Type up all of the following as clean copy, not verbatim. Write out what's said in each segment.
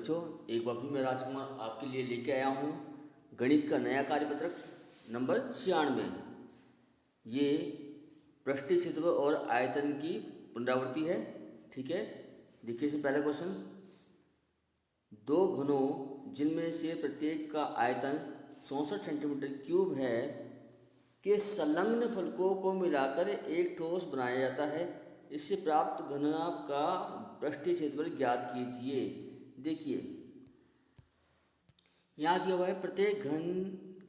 बच्चों, एक बार फिर मैं राजकुमार आपके लिए लेके आया हूँ गणित का नया कार्यपत्रक नंबर 96। ये पृष्ठीय क्षेत्रफल और आयतन की पुनरावृत्ति है। ठीक है, देखिए इसमें पहला क्वेश्चन, दो घनों जिनमें से प्रत्येक का आयतन 64 सेंटीमीटर क्यूब है के संलग्न फलकों को मिलाकर एक ठोस बनाया जाता है। इससे प्राप्त घनाभ का पृष्ठीय क्षेत्रफल ज्ञात कीजिए। देखिए यहाँ दिया हुआ है प्रत्येक घन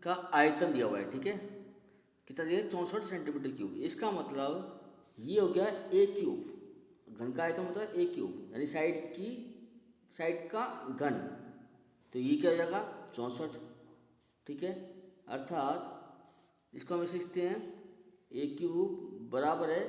का आयतन दिया हुआ है। ठीक है, कितना दिया है? 64 सेंटीमीटर क्यूब। इसका मतलब ये हो गया ए क्यूब। घन का आयतन मतलब ए क्यूब, यानी साइड का घन। तो ये क्या हो जाएगा? 64। ठीक है, अर्थात इसको हम सीखते हैं ए क्यूब बराबर है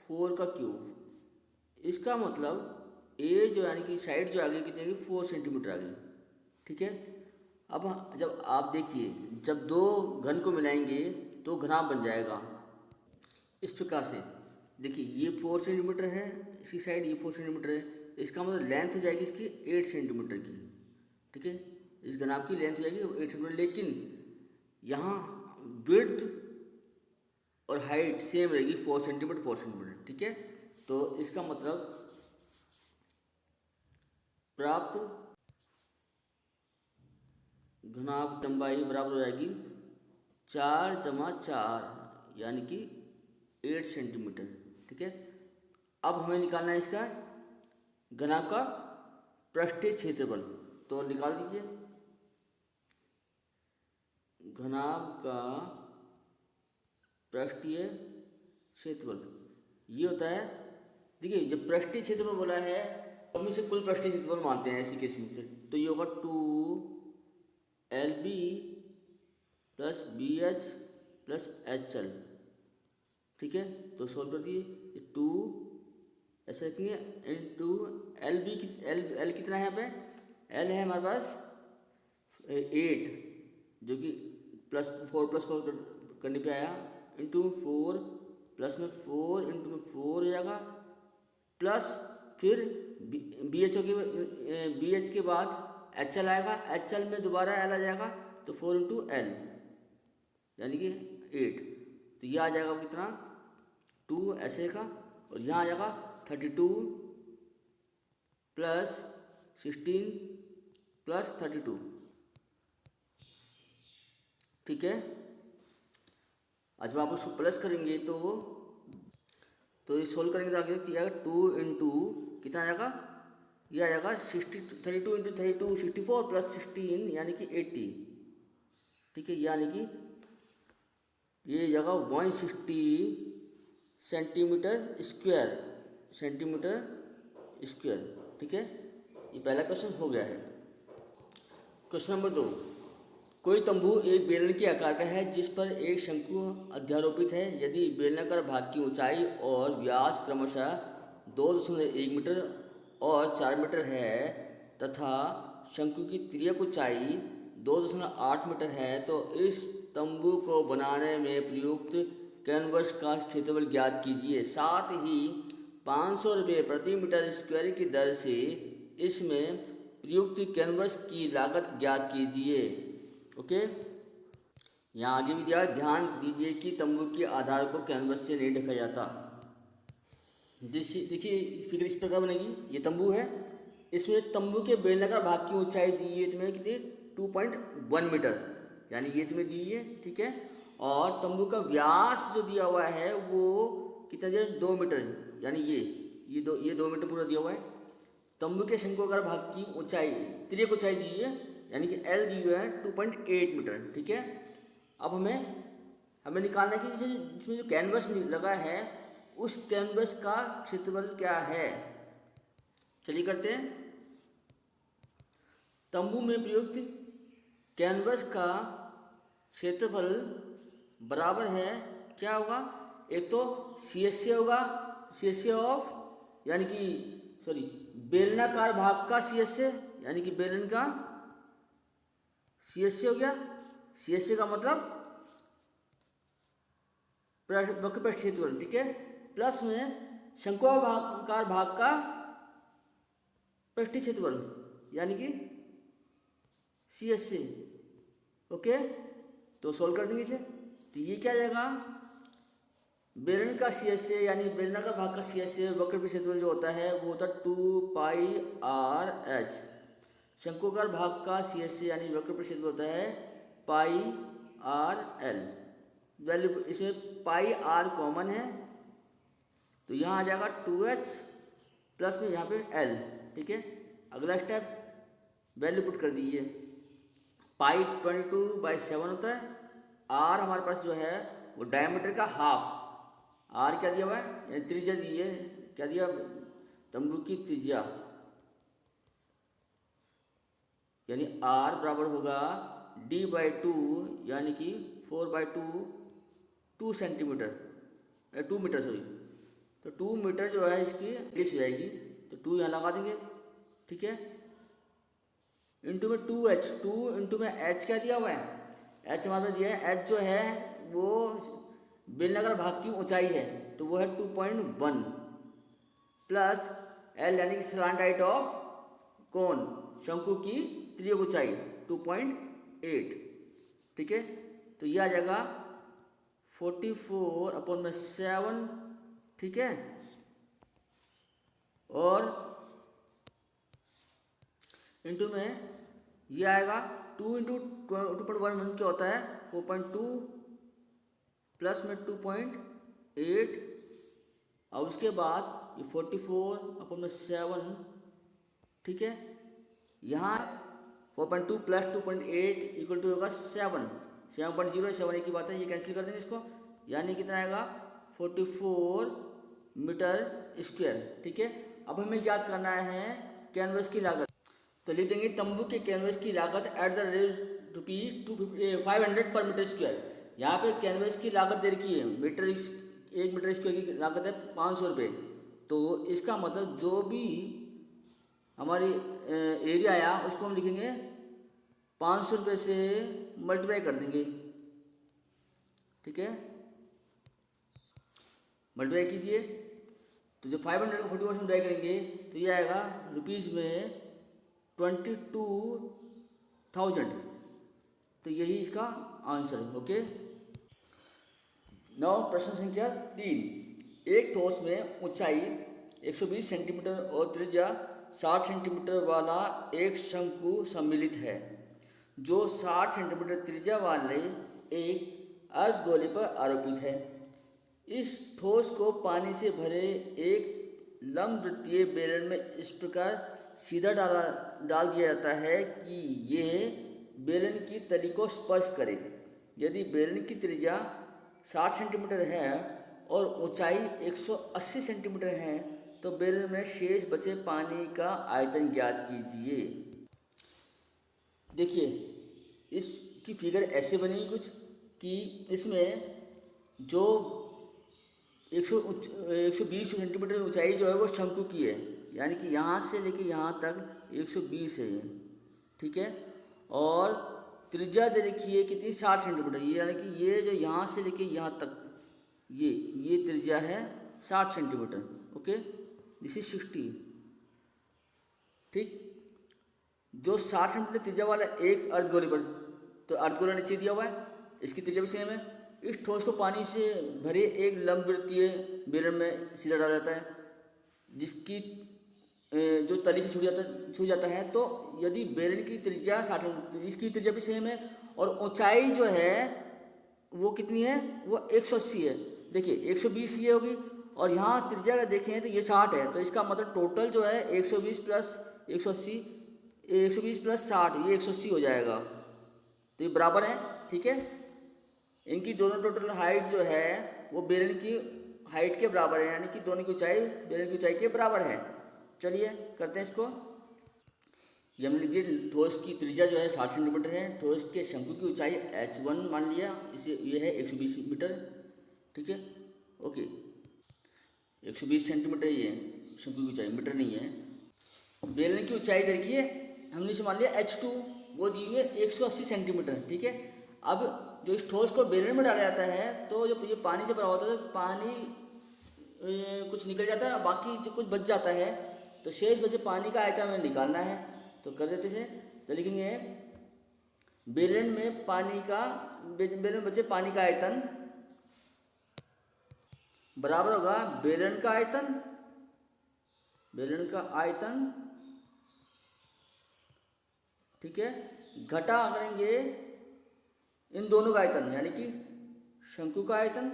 4 का क्यूब। इसका मतलब ए जो यानी कि साइड जो आ गई कितनी आ गई? 4 सेंटीमीटर आ गई। ठीक है, अब जब आप देखिए जब दो घन को मिलाएंगे तो घनाभ बन जाएगा इस प्रकार से। देखिए ये 4 सेंटीमीटर है, इसकी साइड ये 4 सेंटीमीटर है, तो इसका मतलब लेंथ हो जाएगी इसकी 8 सेंटीमीटर की। ठीक है, इस घनाभ की लेंथ हो जाएगी 8 सेंटीमीटर, लेकिन यहाँ विड्थ और हाइट सेम रहेगी 4 सेंटीमीटर 4 सेंटीमीटर। ठीक है, तो इसका मतलब प्राप्त घनाभ लंबाई बराबर हो जाएगी 4 जमा 4 यानी कि 8 सेंटीमीटर। ठीक है, अब हमें निकालना है इसका घनाभ का पृष्ठीय क्षेत्रफल। तो निकाल दीजिए घनाभ का पृष्ठीय क्षेत्रफल। ये होता है, देखिए जब पृष्ठीय क्षेत्रफल बोला है तो हम इसे कुल पृष्ठीय क्षेत्रफल मानते हैं ऐसी केस में। तो ये होगा 2LB plus BH plus HL। ठीक है, तो सोल्व कर दिए। 2 ऐसा रखेंगे इंटू LB की L कितना है यहाँ पे? L है हमारे पास 8, जो कि +4 करने पे आया, इंटू 4 प्लस में 4 इंटू में 4 हो जाएगा, प्लस फिर BH के बाद HL आएगा, HL में दोबारा L आ जाएगा, तो 4 इंटू L यानी कि 8। तो यह आ जाएगा कितना? 2 ऐसे का, और यहाँ आ जाएगा 32 प्लस 16 प्लस 32। ठीक है, आज आप उसको प्लस करेंगे तो ये सोल्व करेंगे तो आगे क्या आएगा? 2 इंटू कितना आ जाएगा? ये आ जाएगा 32 इंटू 32 64 प्लस 16 यानी कि 80। ठीक है, यानी कि ये जगह 160 सेंटीमीटर स्क्वायर। ठीक है, ये पहला क्वेश्चन हो गया है। क्वेश्चन नंबर 2, कोई तंबू एक बेलन के आकार का है जिस पर एक शंकु अध्यारोपित है। यदि बेलनाकार भाग की ऊंचाई और व्यास क्रमशः 2.1 मीटर और 4 मीटर है तथा शंकु की तिर्यक ऊंचाई 2.8 मीटर है, तो इस तंबू को बनाने में प्रयुक्त कैनवस का क्षेत्रफल ज्ञात कीजिए। साथ ही 500 रुपये प्रति मीटर स्क्वायर की दर से इसमें प्रयुक्त कैनवस की लागत ज्ञात कीजिए। ओके, यहाँ आगे भी दिया, ध्यान दीजिए कि तंबू के आधार को कैनवस से नहीं ढका जाता। देखिए फिगर इस प्रकार बनेगी। ये तंबू है, इसमें तंबू के बेलनाकार भाग की ऊंचाई दी है तुम्हें कितनी? 2.1 मीटर, यानी ये तुम्हें दी है। ठीक है, और तंबू का व्यास जो दिया हुआ है वो कितना दिया? 2 मीटर, यानी ये 2 मीटर पूरा दिया हुआ है। तंबू के शंकुआकार भाग की ऊंचाई तिर्यक ऊंचाई दी है, यानी कि L दी हुई है 2.8 मीटर। ठीक है, अब हमें निकालना है कि इसमें जो कैनवस लगा है उस कैनवस का क्षेत्रफल क्या है। चलिए करते हैं। तंबू में प्रयुक्त कैनवस का क्षेत्रफल बराबर है, क्या होगा? एक तो CSA होगा, CSA ऑफ यानी कि बेलनाकार भाग का CSA, यानी कि बेलन का CSA हो गया। CSA का मतलब वक्र पृष्ठ क्षेत्रफल। ठीक है, प्लस में शंकुआकार भाग का पृष्ठीय क्षेत्रफल, यानी कि सी एच से। ओके, तो सोल्व कर देंगे इसे। तो ये क्या आ जाएगा, बेलन का सी एच से यानी बेलनाकार भाग का सी एच से वक्र क्षेत्रफल जो होता है वो होता है 2πr/h। शंकुकार भाग का सी एच से यानी वक्र क्षेत्रफल होता है πr/l। वैल्यू इसमें πr कॉमन है, तो यहाँ आ जाएगा 2h प्लस में यहाँ पे l। ठीक है, अगला स्टेप वैल्यू पुट कर दीजिए। पाई 22/7 होता है। r हमारे पास जो है वो डायमीटर का हाफ, r क्या दिया हुआ है, यानी त्रिज्या दी है, क्या दिया, तंबू की त्रिज्या, यानी r बराबर होगा d/2 यानी कि 4/2 2 सेंटीमीटर, 2 मीटर सॉरी। तो 2 मीटर जो है इसकी डिश हो जाएगी, तो 2 यहाँ लगा देंगे। ठीक है, इंटू में 2h, 2 इंटू में h क्या दिया हुआ है, h हमारे पास दिया है, h जो है वो बेलनाकार भाग की ऊंचाई है, तो वो है 2.1 प्लस l यानी कि स्लांट हाइट ऑफ कोन, शंकु की त्रिज्यक ऊंचाई 2.8। ठीक है, तो ये आ जाएगा 44/7। ठीक है, और इंटू में ये आएगा 2 इंटू 2.1 क्या होता है 4.2 प्लस में 2.8, और उसके बाद ये 44/7। ठीक है, यहाँ 4.2 प्लस 2.8 इक्वल टू होगा 7। 7.0 7 एक की बात है, ये कैंसिल कर देंगे इसको, यानी कितना आएगा 44 मीटर स्क्वायर। ठीक है, अब हमें याद करना है कैनवस की लागत, तो लिख देंगे तंबू के कैनवस की लागत एट द रेट ₹500 पर मीटर स्क्वायर। यहाँ पे कैनवस की लागत दे रखी है, 1 मीटर स्क्वायर की लागत है 500 रुपये। तो इसका मतलब जो भी हमारी एरिया आया उसको हम लिखेंगे 500 रुपये से मल्टीप्लाई कर देंगे। ठीक है, मल्टीप्लाई कीजिए, तो जो 500 को 40 से मल्टीप्लाई करेंगे तो ये आएगा रुपीज़ में 22,000। तो यही इसका आंसर है। ओके, नौ प्रश्न संख्या 3। एक ठोस में ऊंचाई 120 सेंटीमीटर और त्रिज्या 60 सेंटीमीटर वाला एक शंकु सम्मिलित है, जो 60 सेंटीमीटर त्रिज्या वाले एक अर्धगोले पर आरोपित है। इस ठोस को पानी से भरे एक लंबवृत्तीय बेलन में इस प्रकार सीधा डाल दिया जाता है कि ये बेलन की तली को स्पर्श करे। यदि बेलन की त्रिज्या 60 सेंटीमीटर है और ऊंचाई 180 सेंटीमीटर है तो बेलन में शेष बचे पानी का आयतन ज्ञात कीजिए। देखिए, इसकी फिगर ऐसे बनेगी कुछ कि इसमें जो 120 सेंटीमीटर ऊंचाई जो है वो शंकु की है, यानी कि यहाँ से लेके यहाँ तक 120 है ये। ठीक है, और त्रिज्या दे रखी है कितनी 60 सेंटीमीटर, ये यानी कि ये जो यहाँ से लेके यहाँ तक ये त्रिज्या है 60 सेंटीमीटर। Okay, this is 60। ठीक, जो 60 सेंटीमीटर त्रिज्या वाला एक अर्धगोले पर, तो अर्धगोला नीचे दिया हुआ है, इसकी त्रिज्या भी सेम है। इस ठोस को पानी से भरे एक लंबवृत्तीय बेलन में सीधा डाला जाता है, जिसकी जो तली से छू जाता है। तो यदि बेलन की त्रिज्या 60, तो इसकी त्रिज्या भी सेम है, और ऊंचाई जो है वो कितनी है, वो 180 है। देखिए 120 ये होगी, और यहाँ त्रिज्या अगर देखें तो ये 60 है, तो इसका मतलब टोटल जो है 120 प्लस 180, 120 प्लस 60, ये 180 हो जाएगा। तो ये बराबर है। ठीक है, इनकी दोनों टोटल हाइट जो है वो बेलन की हाइट के बराबर है, यानी कि दोनों की ऊंचाई बेलन की ऊंचाई के बराबर है। चलिए करते हैं इसको। ये हमने लिख दिया, ठोस की त्रिज्या जो है 60 सेंटीमीटर है, ठोस के शंकु की ऊंचाई h1 मान लिया, इसे ये है 120 मीटर। ठीक है, ओके, 120 सेंटीमीटर ये शंकु की ऊंचाई, मीटर नहीं है। बेलन की ऊंचाई देखिए हमने इसे मान लिया h2, वो दी हुई है 180 सेंटीमीटर। ठीक है, अब जो इस ठोस को बेलन में डाला जाता है तो जब ये पानी से भरा होता है तो पानी कुछ निकल जाता है, बाकी जो कुछ बच जाता है, तो शेष बचे पानी का आयतन हमें निकालना है। तो कर देते थे। तो लिखेंगे बेलन में बचे पानी का आयतन बराबर होगा बेलन का आयतन, ठीक है, घटा करेंगे इन दोनों का आयतन, यानी कि शंकु का आयतन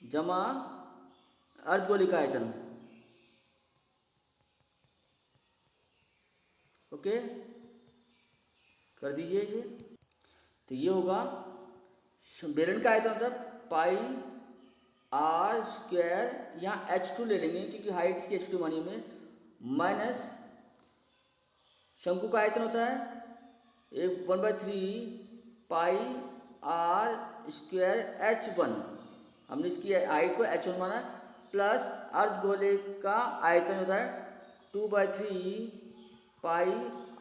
जमा अर्धगोली का आयतन। ओके, कर दीजिए इसे। तो ये होगा बेलन का आयतन होता है पाई आर स्क्वायर, यहाँ H2 ले लेंगे क्योंकि हाइट इसकी H2 मानी में, माइनस शंकु का आयतन होता है 1/3 पाई आर स्क्वायर H1, हमने इसकी हाइट को H1 माना, प्लस अर्धगोले का आयतन होता है 2/3 पाई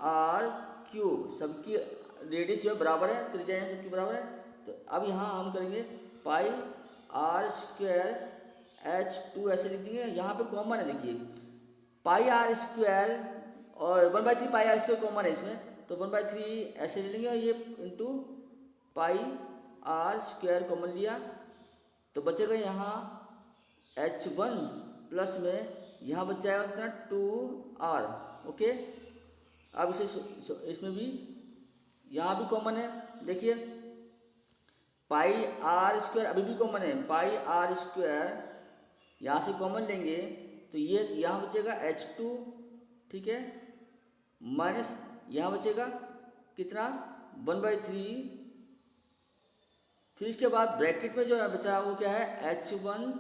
आर क्यूब। सबकी रेडियस जो है बराबर है, त्रिज्या सबकी बराबर है। तो अब यहाँ हम करेंगे पाई आर स्क्वायर H2 ऐसे लिख देंगे। यहाँ पे कॉमन है, देखिए पाई आर स्क्वायर और 1/3 पाई आर स्क्वायर कॉमन है इसमें, तो 1/3 ऐसे ले लेंगे और ये into pi r square common लिया, तो बचेगा यहाँ H1 प्लस में यहाँ बच जाएगा कितना 2R। ओके, अब इसे इसमें भी यहाँ भी कॉमन है, देखिए पाई आर स्क्वायर अभी भी कॉमन है, पाई आर स्क्वायर यहाँ से कॉमन लेंगे तो ये यहाँ बचेगा H2, ठीक है, माइनस यहाँ बचेगा कितना 1/3, फिर इसके बाद ब्रैकेट में जो बचा वो क्या है H1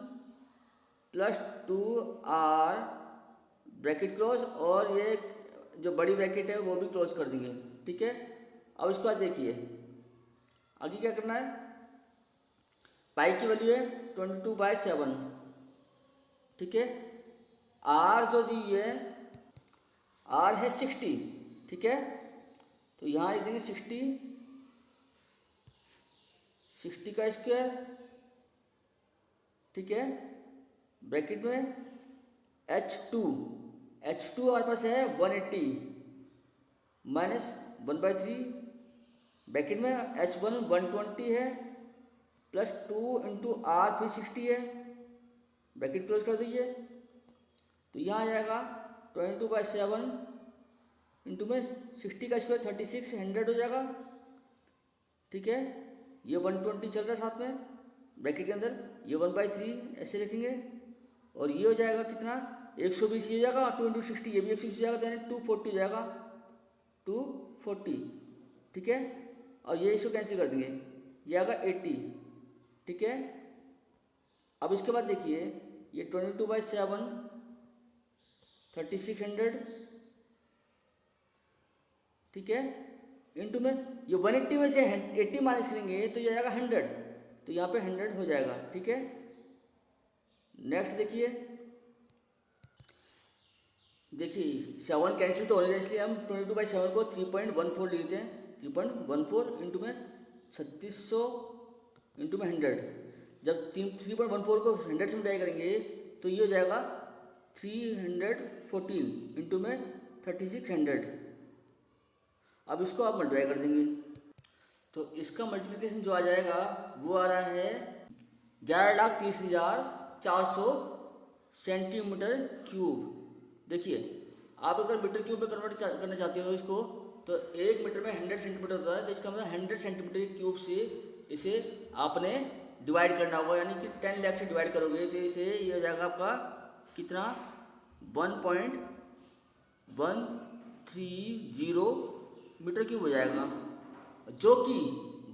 plus 2R bracket close, और ये जो बड़ी ब्रैकेट है वो भी क्लोज कर देंगे, ठीक है। अब इसके बाद देखिए आगे क्या करना है, पाई की वैल्यू है 22/7, ठीक है, आर जो दी है आर है 60, ठीक है, तो यहाँ लिख देंगे 60 का स्क्वायर, ठीक है, ब्रैकेट में H2 हमारे पास है 180 माइनस 1/3 ब्रैकेट में H1 120 है प्लस 2 इंटू आर फिर 60 है, ब्रैकेट क्लोज कर दीजिए। तो यहाँ आ जाएगा 22/7 इंटू में 60 का स्क्वायर 3600 हो जाएगा, ठीक है, ये 120 चल रहा है साथ में ब्रैकेट के अंदर, ये 1/3 ऐसे लिखेंगे, और ये हो जाएगा कितना 120 ये हो जाएगा, 2 इंटू 60 ये भी 120 हो जाएगा, तो यानी 240 हो जाएगा, 240, ठीक है, और ये इसको कैंसिल कर देंगे, ये आएगा 80, ठीक है। अब इसके बाद देखिए ये 22/7 3600, ठीक है, इंटू में ये 180 में से 80 माइनस करेंगे तो ये आएगा 100, तो यहाँ पे 100 हो जाएगा, ठीक है। नेक्स्ट देखिए 7 कैंसिल तो होने रहा है, इसलिए हम 22/7 को 3.14 लिखते हैं, 3.14 इंटू में 3600 इंटू में 100, जब 3.14 को 100 से मल्टीप्लाई करेंगे तो ये हो जाएगा 314 इंटू में 3600। अब इसको आप मल्टीप्लाई कर देंगे तो इसका मल्टीप्लिकेशन जो आ जाएगा वो आ रहा है 11,30,400 सेंटीमीटर क्यूब। देखिए आप अगर मीटर क्यूब में कन्वर्ट करना चाहते हो इसको, तो 1 मीटर में 100 सेंटीमीटर होता है, तो इसका मतलब 100 सेंटीमीटर क्यूब से इसे आपने डिवाइड करना होगा, यानी कि 10 लाख से डिवाइड करोगे तो इसे ये हो जाएगा आपका कितना 1.130 मीटर क्यूब हो जाएगा, जो कि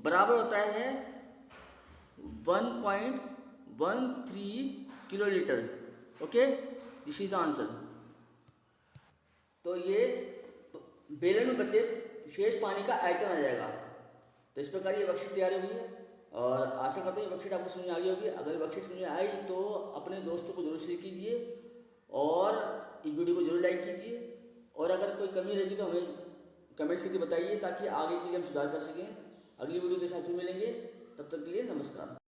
बराबर होता है 1.13 kilolitre. Okay, this is the answer. तो ये बेलन में बचे शेष पानी का आयतन आ जाएगा। तो इस प्रकार ये वर्कशीट तैयार हो गई है और आशा करते हैं ये वर्कशीट आपको समझ में आ गई होगी। अगर वर्कशीट समझ में आई तो अपने दोस्तों को जरूर शेयर कीजिए और इस वीडियो को जरूर लाइक कीजिए, और अगर कोई कमी रहेगी तो हमें कमेंट्स करके बताइए ताकि आगे के लिए हम सुधार कर सकें। अगली वीडियो के साथ फिर मिलेंगे, तब तक के लिए नमस्कार।